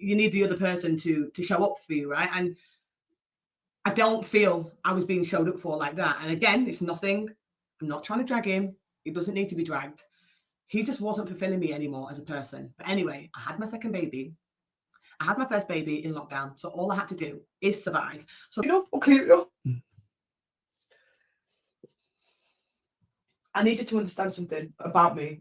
you need the other person to show up for you, right? And I don't feel I was being showed up for like that. And again, it's nothing. I'm not trying to drag him. He doesn't need to be dragged. He just wasn't fulfilling me anymore as a person. But anyway, I had my second baby. I had my first baby in lockdown. So all I had to do is survive. So, I need you to understand something about me.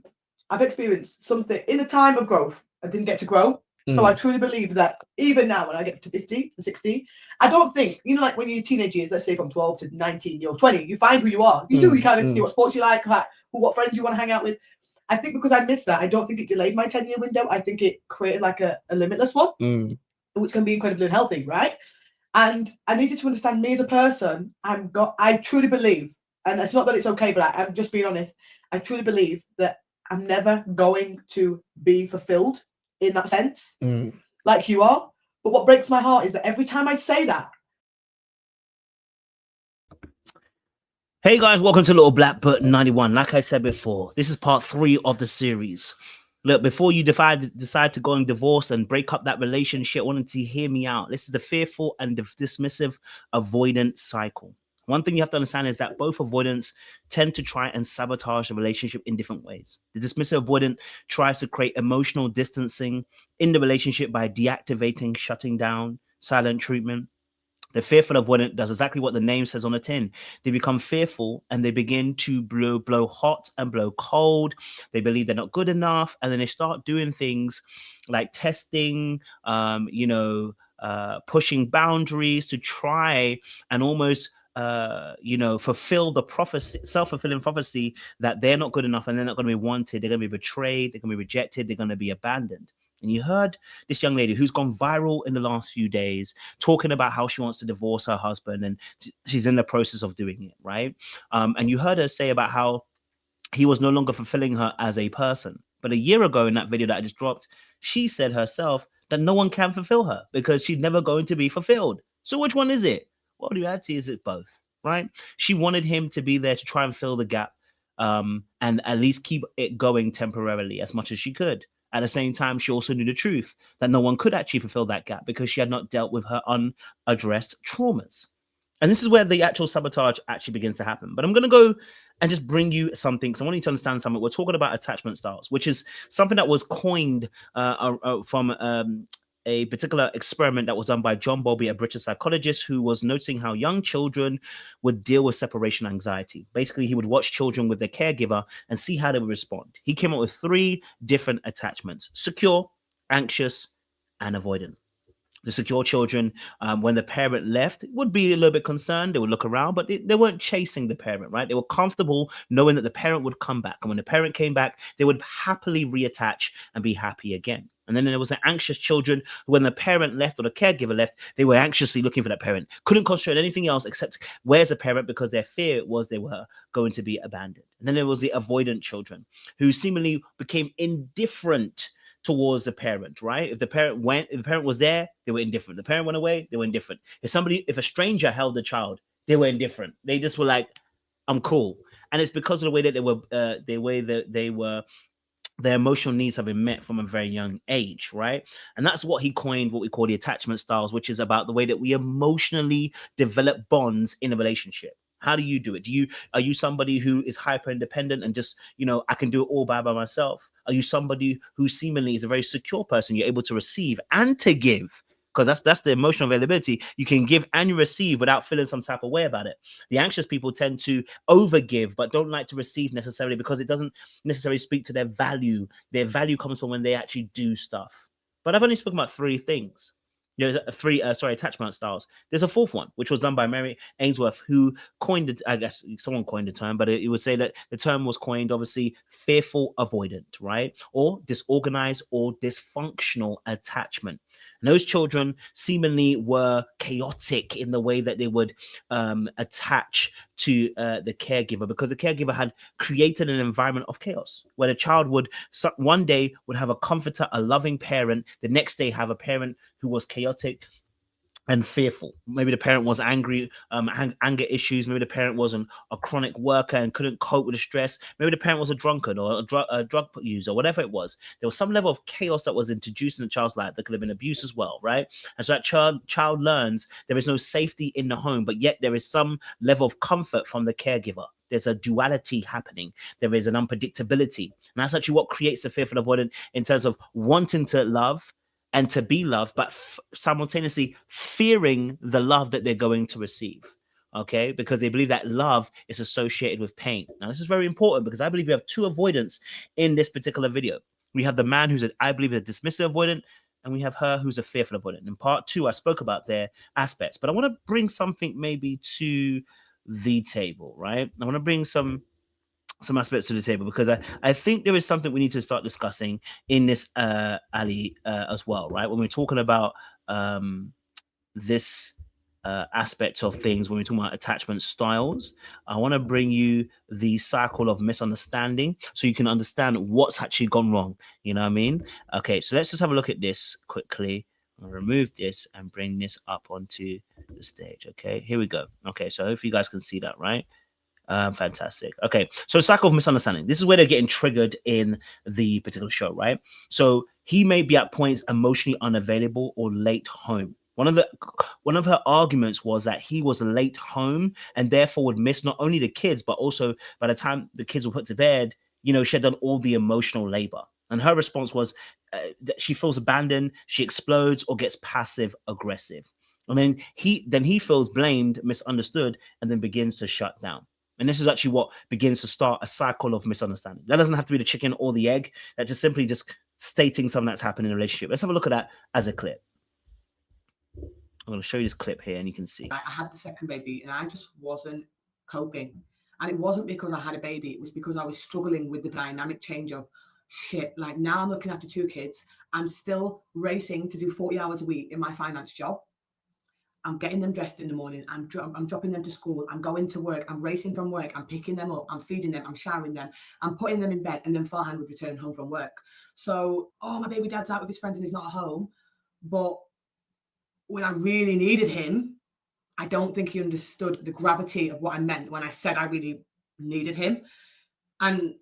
I've experienced something in a time of growth. I didn't get to grow. So I truly believe that even now, when I get to 50 and 60, I don't think, like when you're teenagers, let's say from 12 to 19, you're 20, you find who you are. You do, you kind of see what sports you like, what friends you want to hang out with. I think because I missed that, I don't think it delayed my 10-year window. I think it created like a limitless one, which can be incredibly unhealthy, right? And I need you to understand me as a person. I truly believe, and it's not that it's okay, but I'm just being honest. I truly believe that I'm never going to be fulfilled in that sense, like you are. But what breaks my heart is that every time I say that. Hey guys, welcome to Little Black Book 91. Like I said before, this is part 3 of the series. Look, before you decide to go and divorce and break up that relationship, I wanted to hear me out. This is the fearful and dismissive avoidance cycle. One thing you have to understand is that both avoidants tend to try and sabotage the relationship in different ways. The dismissive avoidant tries to create emotional distancing in the relationship by deactivating, shutting down, silent treatment. The fearful avoidant does exactly what the name says on the tin. They become fearful and they begin to blow hot and blow cold. They believe they're not good enough. And then they start doing things like testing, pushing boundaries to try and almost fulfill the prophecy, self-fulfilling prophecy that they're not good enough and they're not going to be wanted. They're going to be betrayed. They're going to be rejected. They're going to be abandoned. And you heard this young lady who's gone viral in the last few days talking about how she wants to divorce her husband and she's in the process of doing it, right? And you heard her say about how he was no longer fulfilling her as a person. But a year ago in that video that I just dropped, she said herself that no one can fulfill her because she's never going to be fulfilled. So which one is it? Well, the reality is it's both, right? She wanted him to be there to try and fill the gap and at least keep it going temporarily as much as she could. At the same time, she also knew the truth that no one could actually fulfill that gap because she had not dealt with her unaddressed traumas. And this is where the actual sabotage actually begins to happen. But I'm going to go and just bring you something, because I want you to understand something. We're talking about attachment styles, which is something that was coined from a particular experiment that was done by John Bowlby, a British psychologist, who was noticing how young children would deal with separation anxiety. Basically, he would watch children with their caregiver and see how they would respond. He came up with 3 different attachments: secure, anxious, and avoidant. The secure children, when the parent left, would be a little bit concerned. They would look around, but they weren't chasing the parent, right? They were comfortable knowing that the parent would come back. And when the parent came back, they would happily reattach and be happy again. And then there was the anxious children. When the parent left or the caregiver left, they were anxiously looking for that parent. Couldn't concentrate on anything else except where's the parent, because their fear was they were going to be abandoned. And then there was the avoidant children, who seemingly became indifferent towards the parent, right? If the parent was there, they were indifferent. The parent went away, they were indifferent. If a stranger held the child, they were indifferent. They just were like, I'm cool. And it's because of the way that their emotional needs have been met from a very young age, right? And that's what he coined, what we call the attachment styles, which is about the way that we emotionally develop bonds in a relationship. How do you do it? Are you somebody who is hyper independent and just, I can do it all by myself? Are you somebody who seemingly is a very secure person? You're able to receive and to give, because that's the emotional availability. You can give and you receive without feeling some type of way about it. The anxious people tend to overgive, but don't like to receive necessarily because it doesn't necessarily speak to their value. Their value comes from when they actually do stuff. But I've only spoken about 3 things. There's 3 attachment styles. There's a 4th one, which was done by Mary Ainsworth, who coined it. I guess someone coined the term, but it would say that the term was coined, obviously, fearful avoidant, right? Or disorganized or dysfunctional attachment. And those children seemingly were chaotic in the way that they would attach to the caregiver, because the caregiver had created an environment of chaos where the child would one day would have a comforter, a loving parent, the next day have a parent who was chaotic, and fearful. Maybe the parent was angry, anger issues. Maybe the parent was a chronic worker and couldn't cope with the stress. Maybe the parent was a drunkard or a drug user, whatever it was. There was some level of chaos that was introduced in the child's life. That could have been abuse as well, right? And so that child learns there is no safety in the home, but yet there is some level of comfort from the caregiver. There's a duality happening. There is an unpredictability. And that's actually what creates the fearful avoidant in terms of wanting to love and to be loved, but simultaneously fearing the love that they're going to receive, okay? Because they believe that love is associated with pain. Now, this is very important because I believe we have two avoidants in this particular video. We have the man who's, I believe, a dismissive avoidant, and we have her who's a fearful avoidant. In part two, I spoke about their aspects, but I want to bring something maybe to the table, right? I want to bring some aspects to the table because I think there is something we need to start discussing in this Ali as well, right? When we're talking about this aspect of things, when we're talking about attachment styles, I want to bring you the cycle of misunderstanding so you can understand what's actually gone wrong. You know what I mean? Okay, so let's just have a look at this quickly. I'll remove this and bring this up onto the stage. Okay, here we go. Okay, so hopefully you guys can see that, right? Fantastic. Okay, so cycle of misunderstanding. This is where they're getting triggered in the particular show, right? So he may be at points emotionally unavailable or late home. One of her arguments was that he was late home and therefore would miss not only the kids, but also by the time the kids were put to bed, you know, she had done all the emotional labor. And her response was that she feels abandoned, she explodes or gets passive aggressive. And then he feels blamed, misunderstood, and then begins to shut down. And this is actually what begins to start a cycle of misunderstanding. That doesn't have to be the chicken or the egg. That just simply just stating something that's happened in a relationship. Let's have a look at that as a clip. I'm going to show you this clip here and you can see. I had the second baby and I just wasn't coping. And it wasn't because I had a baby. It was because I was struggling with the dynamic change of shit. Like now I'm looking after two kids. I'm still racing to do 40 hours a week in my finance job. I'm getting them dressed in the morning. I'm dropping them to school. I'm going to work. I'm racing from work. I'm picking them up. I'm feeding them. I'm showering them. I'm putting them in bed. And then Farhan would return home from work. So, my baby dad's out with his friends and he's not at home. But when I really needed him, I don't think he understood the gravity of what I meant when I said I really needed him. And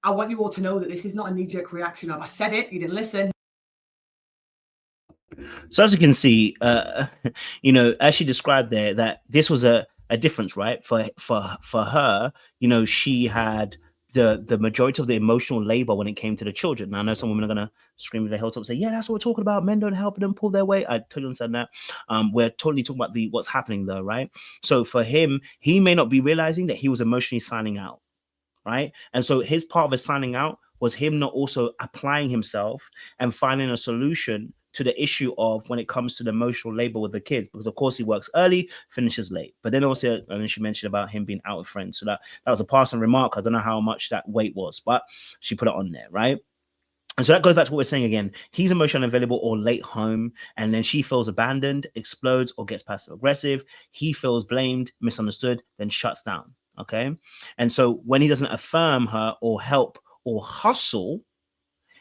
I want you all to know that this is not a knee-jerk reaction of I said it, you didn't listen. So as you can see, you know, as she described there, that this was a difference, right? For her, you know, she had the majority of the emotional labor when it came to the children. Now, I know some women are gonna scream with their heels up and say, "Yeah, that's what we're talking about. Men don't help them pull their weight." I totally understand that. We're totally talking about what's happening though, right? So for him, he may not be realizing that he was emotionally signing out, right? And so his part of his signing out was him not also applying himself and finding a solution to the issue of when it comes to the emotional labor with the kids, because of course he works early, finishes late. But then also, I mean, she mentioned about him being out with friends. So that was a passing remark. I don't know how much that weight was, but she put it on there, right? And so that goes back to what we're saying again. He's emotionally unavailable or late home, and then she feels abandoned, explodes, or gets passive aggressive. He feels blamed, misunderstood, then shuts down. Okay. And so when he doesn't affirm her or help or hustle,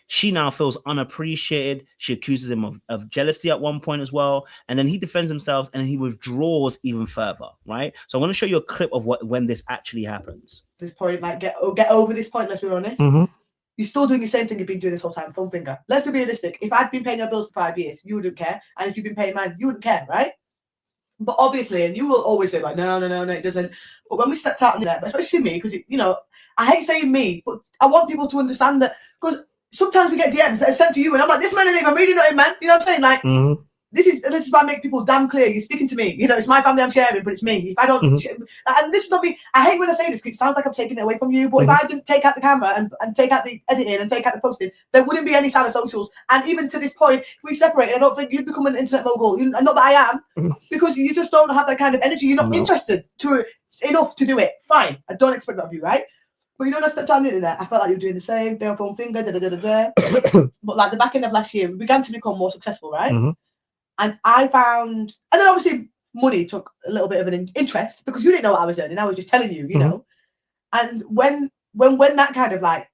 she now feels unappreciated. She accuses him of jealousy at one point as well. And then he defends himself and he withdraws even further, right? So I want to show you a clip of when this actually happens. This point, like, get over this point, let's be honest. Mm-hmm. You're still doing the same thing you've been doing this whole time, thumb finger. Let's be realistic. If I'd been paying your bills for 5 years, you wouldn't care. And if you've been paying mine, you wouldn't care, right? But obviously, and you will always say, like, no, it doesn't. But when we stepped out in there, especially me, because, you know, I hate saying me, but I want people to understand that, because sometimes we get DMs that are sent to you, and I'm like, this man ain't even reading it, man. You know what I'm saying? Like, this is why I make people damn clear. You're speaking to me. You know, it's my family I'm sharing, but it's me. If I don't, and this is not me. I hate when I say this because it sounds like I'm taking it away from you. But if I didn't take out the camera and take out the editing and take out the posting, there wouldn't be any Salah socials. And even to this point, if we separated, I don't think you'd become an internet mogul. Not that I am, because you just don't have that kind of energy. You're not interested enough to do it. Fine, I don't expect that of you, right? But you know, when I stepped on the internet, I felt like you were doing the same thing, phone finger, But like the back end of last year, we began to become more successful, right? And I found, and then obviously money took a little bit of an interest because you didn't know what I was earning. I was just telling you, you know. And when that kind of like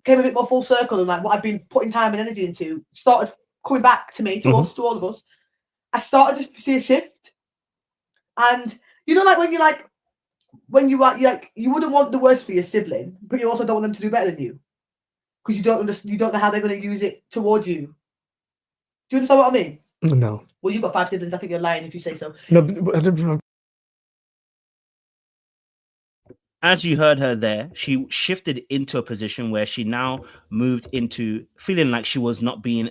came a bit more full circle and like what I've been putting time and energy into started coming back to me, to us, to all of us, I started to see a shift. And you know, like when you wouldn't want the worst for your sibling, but you also don't want them to do better than you. Because you don't know how they're going to use it towards you. Do you understand what I mean? No. Well, you've got 5 siblings. I think you're lying if you say so. No, but I don't. As you heard her there, she shifted into a position where she now moved into feeling like she was not being,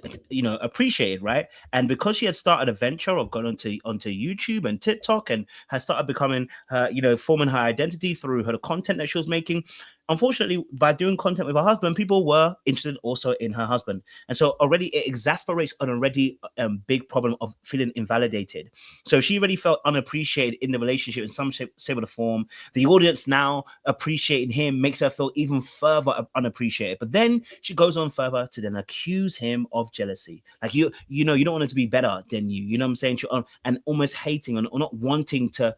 appreciated, right? And because she had started a venture of going onto YouTube and TikTok and has started becoming her, forming her identity through her content that she was making. Unfortunately, by doing content with her husband, people were interested also in her husband. And so already it exasperates an already big problem of feeling invalidated. So she already felt unappreciated in the relationship in some shape or form. The audience now appreciating him makes her feel even further unappreciated. But then she goes on further to then accuse him of jealousy. Like, you don't want it to be better than you. You know what I'm saying? And almost hating or not wanting to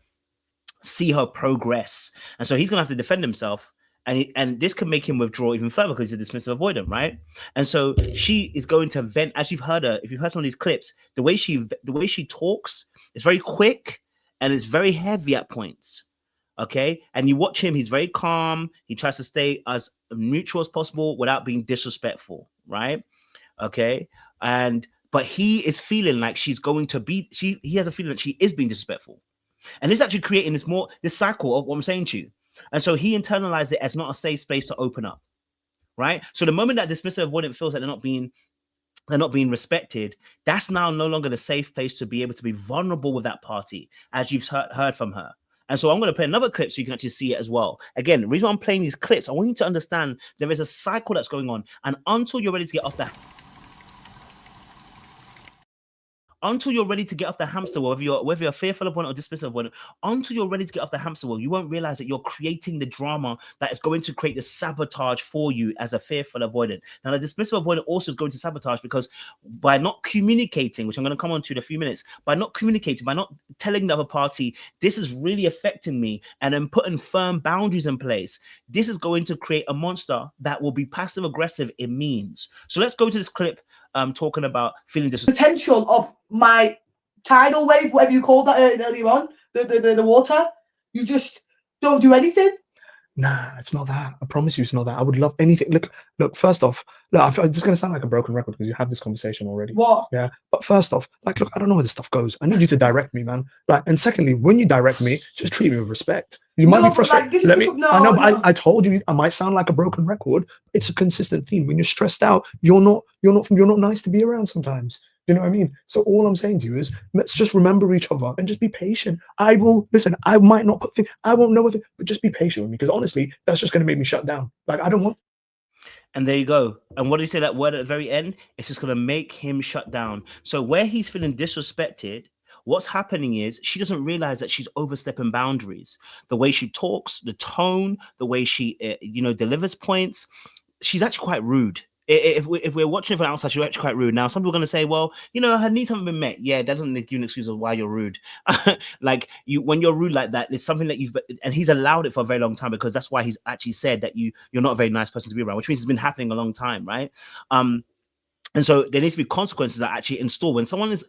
see her progress. And so he's going to have to defend himself. And this can make him withdraw even further because he's a dismissive avoidant, right? And so she is going to vent, as you've heard her. If you've heard some of these clips, the way she talks is very quick and it's very heavy at points. Okay, and you watch him; he's very calm. He tries to stay as neutral as possible without being disrespectful, right? Okay, but he is feeling like she's going to be. He has a feeling that she is being disrespectful, and this is actually creating this cycle of what I'm saying to you. And so he internalized it as not a safe space to open up, right? So the moment that dismissive avoidant feels that they're not being respected, that's now no longer the safe place to be able to be vulnerable with that party, as you've heard from her. And so I'm going to play another clip so you can actually see it as well. Again, the reason why I'm playing these clips, I want you to understand there is a cycle that's going on. And until you're ready to get off the hamster wheel, whether you're fearful of one or dismissive of one, until you're ready to get off the hamster wheel, you won't realize that you're creating the drama that is going to create the sabotage for you as a fearful avoidant. Now, the dismissive avoidant also is going to sabotage because by not communicating, which I'm going to come on to in a few minutes, by not communicating, by not telling the other party, this is really affecting me, and then putting firm boundaries in place, this is going to create a monster that will be passive aggressive in means. So let's go to this clip. Talking about feeling this potential of my tidal wave, whatever you called that earlier on, the water. You just don't do anything. Nah, it's not that. I promise you, it's not that. I would love anything. Look. First off, I'm just gonna sound like a broken record because you have this conversation already. What? Yeah. But first off, look, I don't know where this stuff goes. I need you to direct me, man. Right. And secondly, when you direct me, just treat me with respect. You might be frustrated. I told you I might sound like a broken record. It's a consistent theme. When you're stressed out, you're not nice to be around sometimes. You know what I mean? So all I'm saying to you is let's just remember each other and just be patient. I might not I won't know it, but just be patient with me because honestly, that's just going to make me shut down. Like, I don't want. And there you go. And what do you say that word at the very end? It's just going to make him shut down. So where he's feeling disrespected, what's happening is she doesn't realize that she's overstepping boundaries. The way she talks, the tone, the way she, delivers points, she's actually quite rude. If we're watching it from outside, she's actually quite rude. Now, some people are going to say, well, her needs haven't been met. Yeah, that doesn't give you an excuse of why you're rude. Like, when you're rude like that, it's something that and he's allowed it for a very long time because that's why he's actually said that you're not a very nice person to be around, which means it's been happening a long time, right? And so there needs to be consequences that actually install. When someone's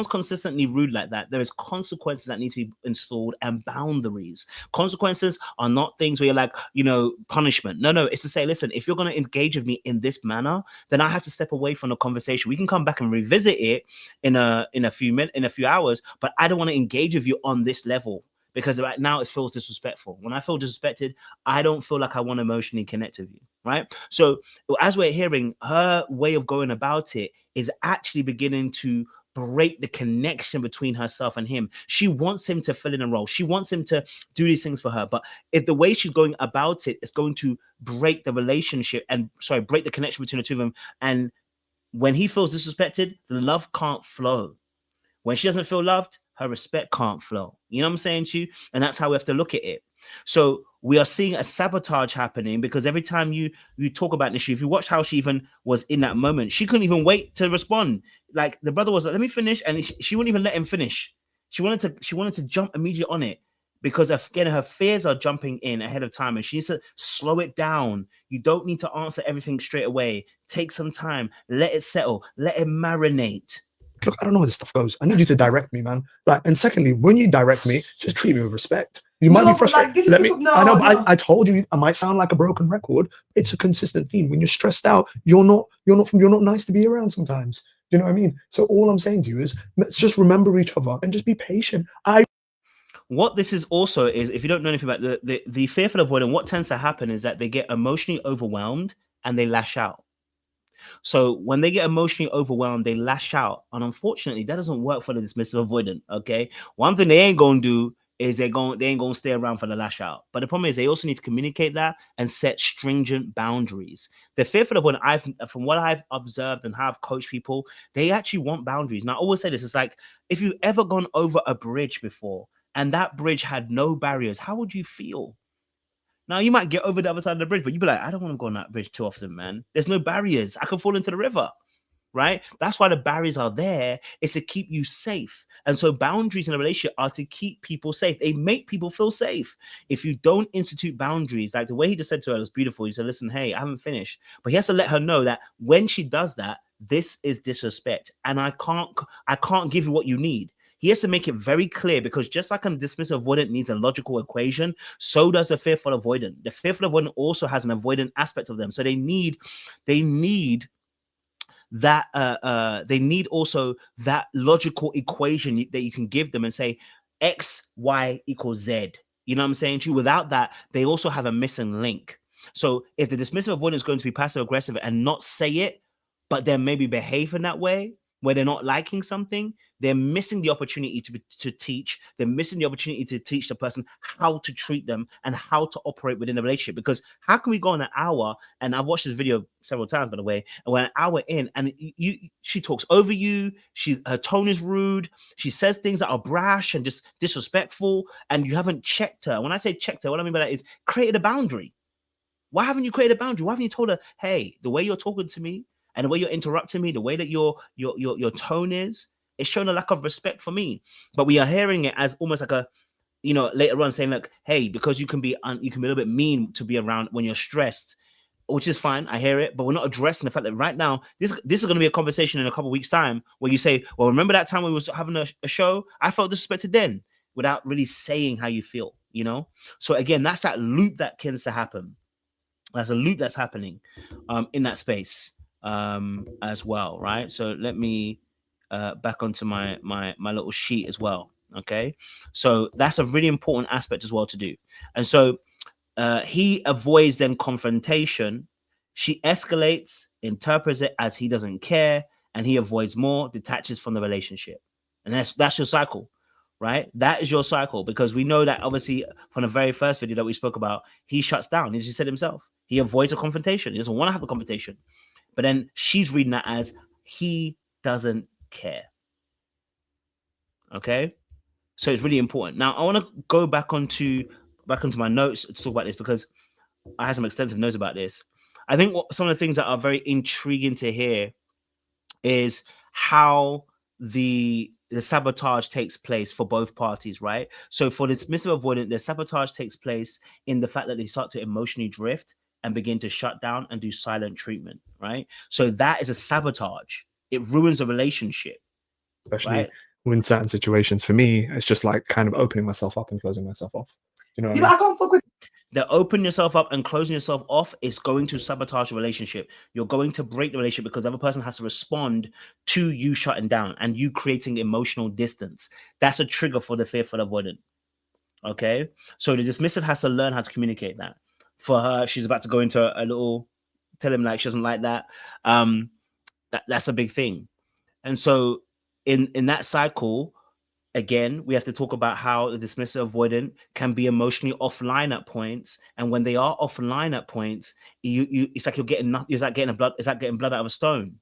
consistently rude like that, there is consequences that need to be installed and boundaries. Consequences are not things where you're like, punishment. No, it's to say, listen, if you're going to engage with me in this manner, then I have to step away from the conversation. We can come back and revisit it in a few hours, but I don't want to engage with you on this level. Because right now it feels disrespectful. When I feel disrespected, I don't feel like I want to emotionally connect with you, right? So as we're hearing, her way of going about it is actually beginning to break the connection between herself and him. She wants him to fill in a role. She wants him to do these things for her. But if the way she's going about it is going to break the relationship break the connection between the two of them. And when he feels disrespected, the love can't flow. When she doesn't feel loved, her respect can't flow. You know what I'm saying to you? And that's how we have to look at it. So we are seeing a sabotage happening because every time you talk about an issue, if you watch how she even was in that moment, she couldn't even wait to respond. Like, the brother was like, let me finish. And she wouldn't even let him finish. She wanted to jump immediately on it because, again, her fears are jumping in ahead of time and she needs to slow it down. You don't need to answer everything straight away. Take some time. Let it settle. Let it marinate. look, I don't know where this stuff goes. I need you to direct me, man. Like, and secondly, when you direct me, just treat me with respect. You might be frustrated. I know, but I told you I might sound like a broken record. It's a consistent theme. When you're stressed out, you're not nice to be around sometimes. Do you know what I mean? So all I'm saying to you is let's just remember each other and just be patient. What this is also is, if you don't know anything about the fearful avoidant, what tends to happen is that they get emotionally overwhelmed and they lash out. So when they get emotionally overwhelmed, they lash out. And unfortunately, that doesn't work for the dismissive avoidant. Okay. One thing they ain't gonna do is they ain't gonna stay around for the lash out. But the problem is they also need to communicate that and set stringent boundaries. The fearful avoidant, from what I've observed and have coached people, they actually want boundaries. Now I always say this, it's like, if you've ever gone over a bridge before and that bridge had no barriers, how would you feel? Now, you might get over the other side of the bridge, but you'd be like, I don't want to go on that bridge too often, man. There's no barriers. I can fall into the river, right? That's why the barriers are there, is to keep you safe. And so boundaries in a relationship are to keep people safe. They make people feel safe. If you don't institute boundaries, like the way he just said to her was beautiful. He said, listen, hey, I haven't finished. But he has to let her know that when she does that, this is disrespect. And I can't give you what you need. He has to make it very clear, because just like a dismissive avoidant needs a logical equation, so does the fearful avoidant. The fearful avoidant also has an avoidant aspect of them. So they need that they need also that logical equation that you can give them and say X, Y equals Z. You know what I'm saying to you? Without that, they also have a missing link. So if the dismissive avoidant is going to be passive aggressive and not say it, but then maybe behave in that way, where they're not liking something, they're missing the opportunity to teach. They're missing the opportunity to teach the person how to treat them and how to operate within a relationship. Because how can we go on an hour, and I've watched this video several times, by the way, and we're an hour in and she talks over you, her tone is rude, she says things that are brash and just disrespectful, and you haven't checked her. When I say checked her, what I mean by that is created a boundary. Why haven't you created a boundary? Why haven't you told her, hey, the way you're talking to me and the way you're interrupting me, the way that your tone is, it's showing a lack of respect for me. But we are hearing it as almost like a, later on saying, like, hey, because you can be a little bit mean to be around when you're stressed, which is fine. I hear it, but we're not addressing the fact that right now, this is going to be a conversation in a couple of weeks' time where you say, well, remember that time we was having a show? I felt disrespected then, without really saying how you feel, So again, that's that loop that tends to happen. That's a loop that's happening in that space as well, right? So let me back onto my little sheet as well. Okay, so that's a really important aspect as well to do. And so he avoids then confrontation. She escalates, interprets it as he doesn't care, and he avoids more, detaches from the relationship. And that's your cycle, right? That is your cycle, because we know that obviously from the very first video that we spoke about, he shuts down. As he said himself, he avoids a confrontation. He doesn't want to have a confrontation. But then she's reading that as he doesn't care. Okay, so it's really important. Now I want to go back onto my notes to talk about this, because I had some extensive notes about this. I think some of the things that are very intriguing to hear is how the sabotage takes place for both parties, right? So for the dismissive avoidant, the sabotage takes place in the fact that they start to emotionally drift and begin to shut down and do silent treatment, right? So that is a sabotage. It ruins a relationship, especially right? in certain situations. For me, it's just like kind of opening myself up and closing myself off. You know what I mean? I can't fuck with. The open yourself up and closing yourself off is going to sabotage the relationship. You're going to break the relationship, because the other person has to respond to you shutting down and you creating emotional distance. That's a trigger for the fearful avoidant. Okay, so the dismissive has to learn how to communicate that. For her, she's about to go into a little, tell him like she doesn't like that. That's a big thing. And so in that cycle, again, we have to talk about how the dismissive avoidant can be emotionally offline at points, and when they are offline at points, it's like you're getting nothing. It's like getting blood out of a stone.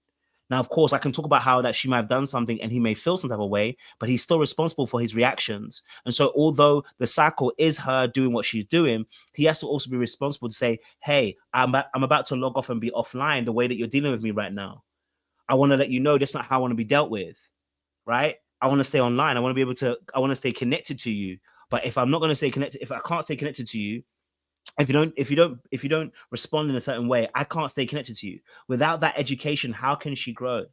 Now, of course, I can talk about how that she might have done something and he may feel some type of way, but he's still responsible for his reactions. And so, although the cycle is her doing what she's doing, he has to also be responsible to say, "Hey, I'm about to log off and be offline. The way that you're dealing with me right now, I want to let you know that's not how I want to be dealt with, right? I want to stay online. I want to stay connected to you. But if I'm not going to stay connected, if I can't stay connected to you, if you don't respond in a certain way, I can't stay connected to you. Without that education, how can she grow?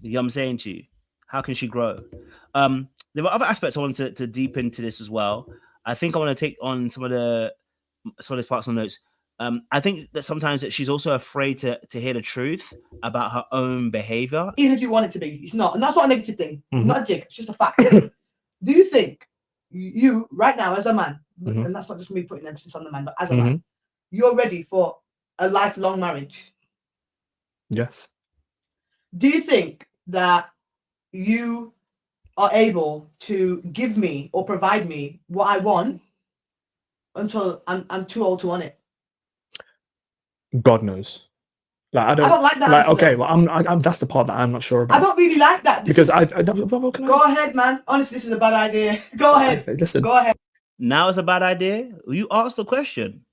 You know what I'm saying to you? How can she grow? There were other aspects I wanted to deep into this as well. I think I want to take on some of the parts on notes. I think that sometimes that she's also afraid to hear the truth about her own behavior. Even if you want it to be, it's not. And that's not a negative thing. Not a jig. It's just a fact. Do you think you, right now, as a man, and that's not just me putting emphasis on the man, but as a man, you're ready for a lifelong marriage? Yes. Do you think that you are able to give me or provide me what I want until I'm too old to want it? God knows. Like I don't like that. Like, answer, okay, though. well, I'm that's the part that I'm not sure about. I don't really like that because Go ahead, man. Honestly, this is a bad idea. Go ahead. Listen. Go ahead. Now is a bad idea. You asked the question,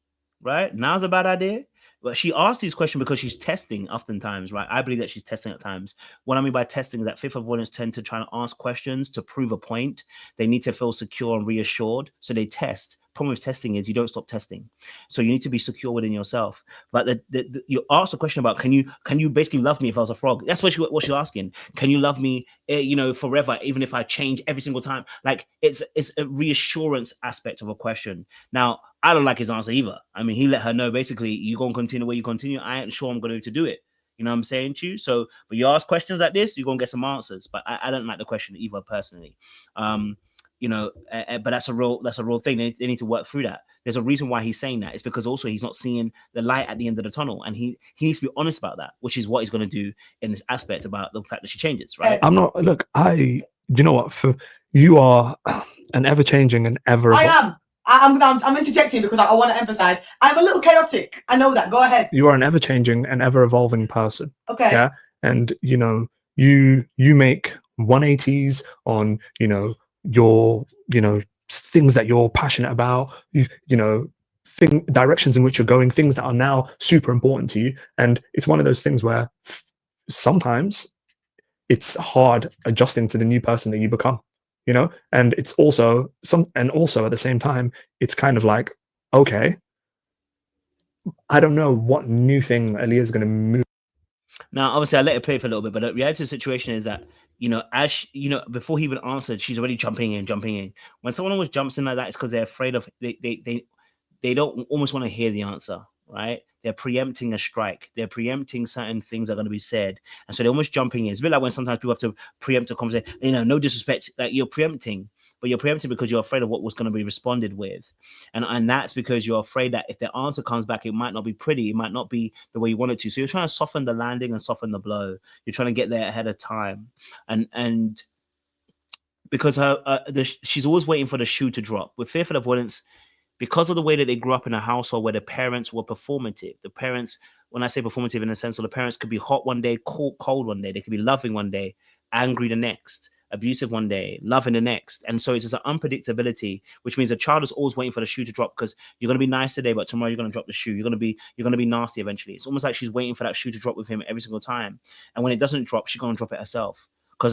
right? Now's a bad idea. But she asked these questions because she's testing oftentimes, right? I believe that she's testing at times. What I mean by testing is that fifth avoidants tend to try to ask questions to prove a point. They need to feel secure and reassured. So they test. Problem with testing is you don't stop testing. So you need to be secure within yourself. But you ask a question about, can you basically love me if I was a frog? That's what she's asking. Can you love me, forever, even if I change every single time? Like it's a reassurance aspect of a question. Now, I don't like his answer either. I mean, he let her know basically, you're going to continue where you continue. I ain't sure I'm going to do it. You know what I'm saying to you? So, but you ask questions like this, you're going to get some answers. But I don't like the question either personally. But that's a real thing. They need to work through that. There's a reason why he's saying that. It's because also he's not seeing the light at the end of the tunnel, and he needs to be honest about that, which is what he's going to do in this aspect about the fact that she changes, right? I'm not. Look, you know what? For you are an ever-changing and ever. I am. I'm interjecting because I want to emphasize. I'm a little chaotic. I know that. Go ahead. You are an ever-changing and ever-evolving person. Okay. Yeah, and you make 180s on your things that you're passionate about. Directions in which you're going, things that are now super important to you, and it's one of those things where sometimes it's hard adjusting to the new person that you become. And it's also at the same time, it's kind of like, okay, I don't know what new thing Aliyah is going to move. Now, obviously, I let it play for a little bit, but the reality of the situation is that, before he even answered, she's already jumping in. When someone always jumps in like that, it's because they're afraid of, they don't almost want to hear the answer, right? They're preempting a strike. They're preempting certain things that are going to be said. And so they're almost jumping in. It's a bit like when sometimes people have to preempt a conversation, no disrespect, like you're preempting, but you're preempting because you're afraid of what was going to be responded with. And that's because you're afraid that if the answer comes back, it might not be pretty. It might not be the way you want it to. So you're trying to soften the landing and soften the blow. You're trying to get there ahead of time. And because she's always waiting for the shoe to drop. With fearful avoidance, because of the way that they grew up in a household where the parents were performative. The parents, when I say performative in the sense of the parents could be hot one day, cold one day. They could be loving one day, angry the next, abusive one day, loving the next. And so it's just an unpredictability, which means a child is always waiting for the shoe to drop because you're going to be nice today, but tomorrow you're going to drop the shoe. You're going to be nasty eventually. It's almost like she's waiting for that shoe to drop with him every single time. And when it doesn't drop, she's going to drop it herself. Because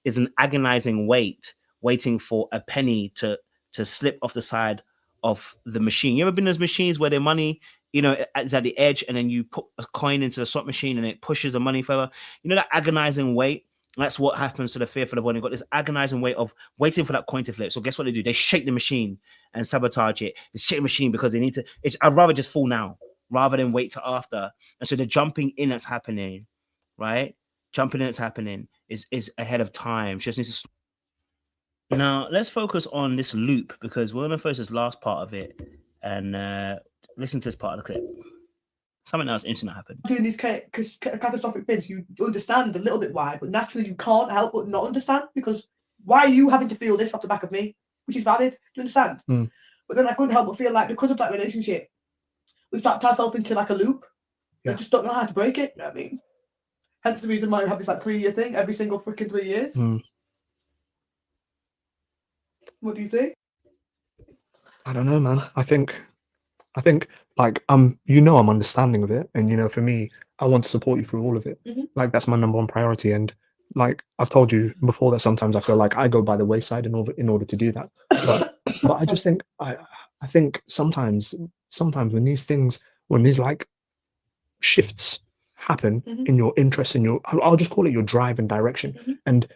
it's an agonizing waiting for a penny to slip off the side of the machine. You ever been in those machines where the money, is at the edge and then you put a coin into the slot machine and it pushes the money further? That agonizing wait? That's what happens to the fearful avoidant. You've got this agonizing wait of waiting for that coin to flip. So guess what they do? They shake the machine and sabotage it. They shake the machine because they need to. I'd rather just fall now rather than wait till after. And so the jumping in that's happening, right? Jumping in that's happening is ahead of time. She just needs to. Now, let's focus on this loop because we're going to focus this last part of it and listen to this part of the clip. Something else interesting happened. Doing these catastrophic things, you understand a little bit why, but naturally you can't help but not understand because why are you having to feel this off the back of me, which is valid? Do you understand? But then I couldn't help but feel like because of that relationship, we've trapped ourselves into like a loop. I just don't know how to break it. You know what I mean? Hence the reason why we have this 3-year thing every single freaking 3 years. What do you think? I don't know, man. I think like I'm understanding of it, and for me, I want to support you through all of it. Like that's my number one priority, and like I've told you before that sometimes I feel like I go by the wayside in order to do that. But I just think I think sometimes when these like shifts happen in your interest, in your, I'll just call it your drive and direction. And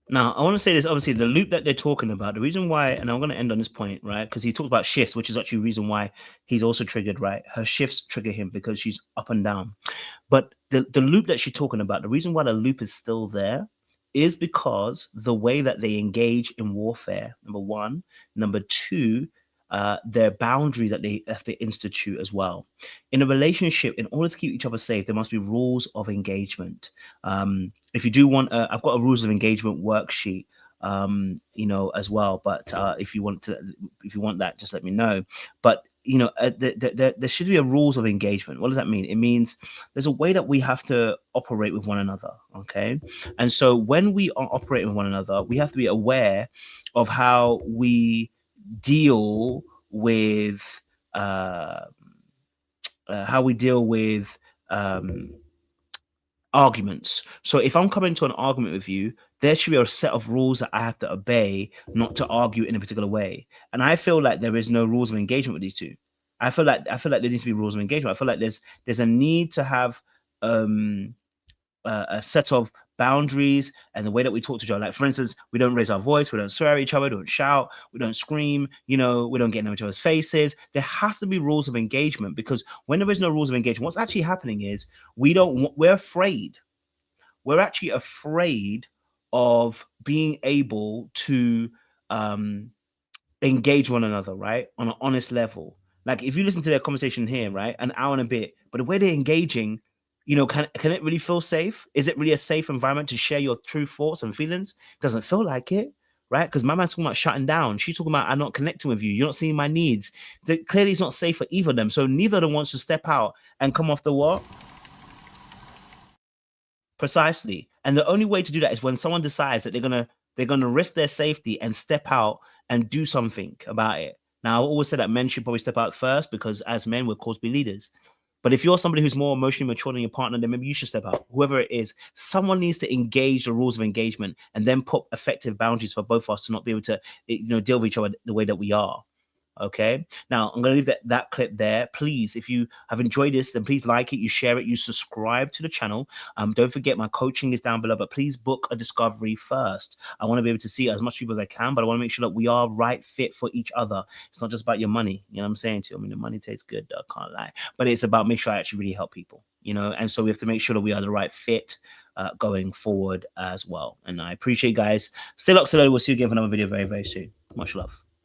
now, I want to say this, obviously, the loop that they're talking about, the reason why, and I'm going to end on this point, right? Because he talks about shifts, which is actually the reason why he's also triggered, right? Her shifts trigger him because she's up and down. But the loop that she's talking about, the reason why the loop is still there is because the way that they engage in warfare, number one. Number two, their boundaries that they institute as well. In a relationship, in order to keep each other safe, there must be rules of engagement. If you do want, I've got a rules of engagement worksheet, as well. But if you want that, just let me know. But there should be a rules of engagement. What does that mean? It means there's a way that we have to operate with one another. Okay, and so when we are operating with one another, we have to be aware of how we deal with arguments. So if I'm coming to an argument with you, there should be a set of rules that I have to obey, not to argue in a particular way. And I feel like there is no rules of engagement with these two. I feel like there needs to be rules of engagement. I feel like there's a need to have a set of boundaries and the way that we talk to each other. Like, for instance, we don't raise our voice, we don't swear at each other, we don't shout, we don't scream, we don't get in each other's faces. There has to be rules of engagement, because when there is no rules of engagement, what's actually happening is we're afraid. We're actually afraid of being able to engage one another, right? On an honest level. Like, if you listen to their conversation here, right, an hour and a bit, but the way they're engaging, can it really feel safe? Is it really a safe environment to share your true thoughts and feelings? Doesn't feel like it, right? Because my man's talking about shutting down. She's talking about, I'm not connecting with you. You're not seeing my needs. Clearly, it's not safe for either of them. So neither of them wants to step out and come off the what? Precisely. And the only way to do that is when someone decides that they're gonna risk their safety and step out and do something about it. Now, I always say that men should probably step out first, because as men, we're called to be leaders. But if you're somebody who's more emotionally mature than your partner, then maybe you should step out. Whoever it is, someone needs to engage the rules of engagement and then put effective boundaries for both of us to not be able to, deal with each other the way that we are. Okay. Now I'm going to leave that clip there. Please, if you have enjoyed this, then please like it, you share it, you subscribe to the channel. Don't forget, my coaching is down below, but please book a discovery first. I want to be able to see as much people as I can, but I want to make sure that we are right fit for each other. It's not just about your money. You know what I'm saying to you? I mean, the money tastes good, though, I can't lie, but it's about make sure I actually really help people, and so we have to make sure that we are the right fit going forward as well. And I appreciate you guys. Stay locked, we'll see you again for another video very, very soon. Much love.